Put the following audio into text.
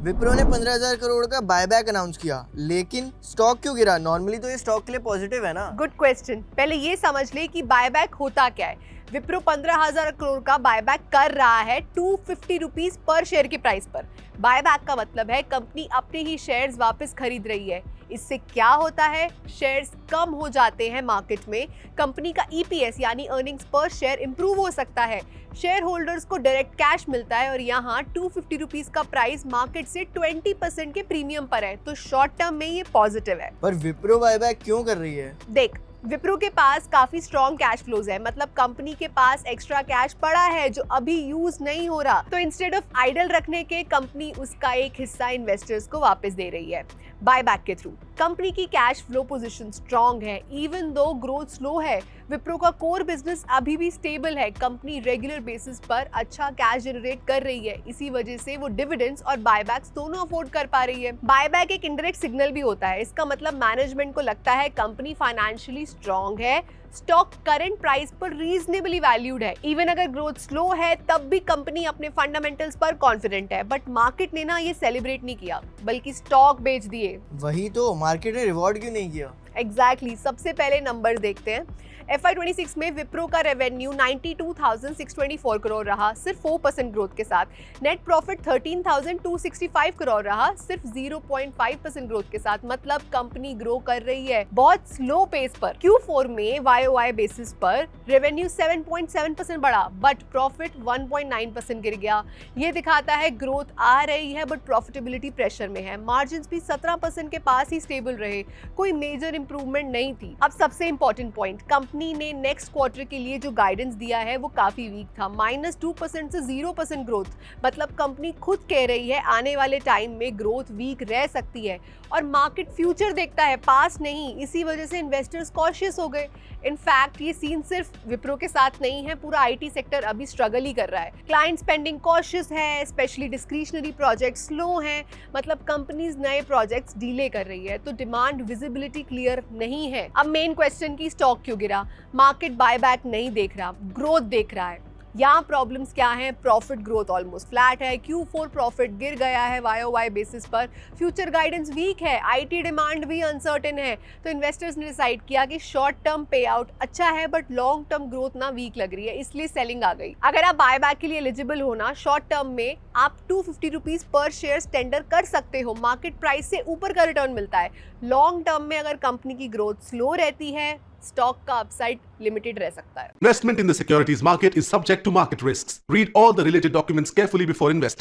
विप्रो ने 15,000 करोड़ का buyback announce किया, लेकिन स्टॉक क्यों गिरा? नॉर्मली तो ये स्टॉक के लिए पॉजिटिव है ना। Good question. पहले ये समझ ले कि बायबैक होता क्या है। विप्रो 15,000 करोड़ का बायबैक कर रहा है 250 रुपीज पर शेयर के प्राइस पर। बायबैक का मतलब है कंपनी अपने ही शेयर्स वापस खरीद रही है। इससे क्या होता है? शेयर्स कम हो जाते हैं मार्केट में, कंपनी का ईपीएस यानी अर्निंग्स पर शेयर इंप्रूव हो सकता है, शेयर होल्डर्स को डायरेक्ट कैश मिलता है और यहाँ 250 रुपीज का प्राइस मार्केट से 20% के प्रीमियम पर है, तो शॉर्ट टर्म में ये पॉजिटिव है। पर विप्रो बायबैक क्यों कर रही है? देख, विप्रो के पास काफी स्ट्रॉन्ग कैश फ्लोज है, मतलब कंपनी के पास एक्स्ट्रा कैश पड़ा है जो अभी यूज नहीं हो रहा, तो इंस्टेड ऑफ आइडल रखने के कंपनी उसका एक हिस्सा इन्वेस्टर्स को वापस दे रही है बायबैक के थ्रू। कंपनी की कैश फ्लो पोजीशन स्ट्रॉन्ग है, इवन दो ग्रोथ स्लो है। विप्रो का कोर बिजनेस अभी भी स्टेबल है, कंपनी रेगुलर बेसिस पर अच्छा कैश जनरेट कर रही है, इसी वजह से वो डिविडेंड्स और बायबैक्स दोनों अफोर्ड कर पा रही है। बायबैक एक इनडायरेक्ट सिग्नल भी होता है, इसका मतलब मैनेजमेंट को लगता है कंपनी फाइनेंशियली स्ट्रॉन्ग है, स्टॉक करंट प्राइस पर रीजनेबली वैल्यूड है, इवन अगर ग्रोथ स्लो है तब भी कंपनी अपने फंडामेंटल्स पर कॉन्फिडेंट है। बट मार्केट ने ना ये सेलिब्रेट नहीं किया, बल्कि स्टॉक बेच दिए। वही तो, मार्केट ने रिवॉर्ड क्यों नहीं किया? एग्जैक्टली सबसे पहले नंबर देखते हैं। FY26 में विप्रो का रेवेन्यू 92,624 करोड़ रहा, सिर्फ 4% ग्रोथ के साथ। नेट प्रॉफिट 13,265 करोड़ रहा, सिर्फ 0.5% ग्रोथ के साथ। मतलब कंपनी ग्रो कर रही है बहुत स्लो पेस पर। Q4 में YOY बेसिस पर रेवेन्यू 7.7% बढ़ा, बट प्रॉफिट 1.9% गिर गया। ये दिखाता है ग्रोथ आ रही है बट प्रॉफिटेबिलिटी प्रेशर में है। मार्जिन भी 17% के पास ही स्टेबल रहे, कोई मेजर इंप्रूवमेंट नहीं थी। अब सबसे इंपॉर्टेंट पॉइंट, कंपनी ने नेक्स्ट क्वार्टर के लिए जो गाइडेंस दिया है वो काफी वीक था, -2% से 0% ग्रोथ। मतलब कंपनी खुद कह रही है आने वाले टाइम में ग्रोथ वीक रह सकती है, और मार्केट फ्यूचर देखता है, पास नहीं। इसी वजह से इन्वेस्टर्स कॉशियस हो गए। इनफैक्ट ये सीन सिर्फ विप्रो के साथ नहीं है, पूरा आईटी सेक्टर अभी स्ट्रगल ही कर रहा है। क्लाइंट स्पेंडिंग कॉशियस है, स्पेशली डिस्क्रिशनरी प्रोजेक्ट स्लो हैं, मतलब कंपनीज नए प्रोजेक्ट्स डिले कर रही है, तो डिमांड विजिबिलिटी क्लियर नहीं है। अब मेन क्वेश्चन की स्टॉक क्यों गिरा? मार्केट बायबैक नहीं देख रहा, ग्रोथ देख रहा है। यहाँ प्रॉब्लम्स क्या हैं? प्रॉफिट ग्रोथ ऑलमोस्ट फ्लैट है, Q4 प्रॉफिट गिर गया है YOY बेसिस पर, फ्यूचर गाइडेंस वीक है, आईटी डिमांड भी अनसर्टेन है, तो इन्वेस्टर्स ने डिसाइड किया कि शॉर्ट टर्म पे आउट अच्छा है बट लॉन्ग टर्म ग्रोथ ना वीक लग रही है, इसलिए सेलिंग आ गई। अगर आप बायबैक के लिए एलिजिबल हो ना, शॉर्ट टर्म में आप 250 रुपीज पर शेयर टेंडर कर सकते हो, मार्केट प्राइस से ऊपर का रिटर्न मिलता है। लॉन्ग टर्म में अगर कंपनी की ग्रोथ स्लो रहती है, स्टॉक का अपसाइड लिमिटेड रह सकता है। Investment in the securities market is subject to market risks. Read all the related documents carefully before investing.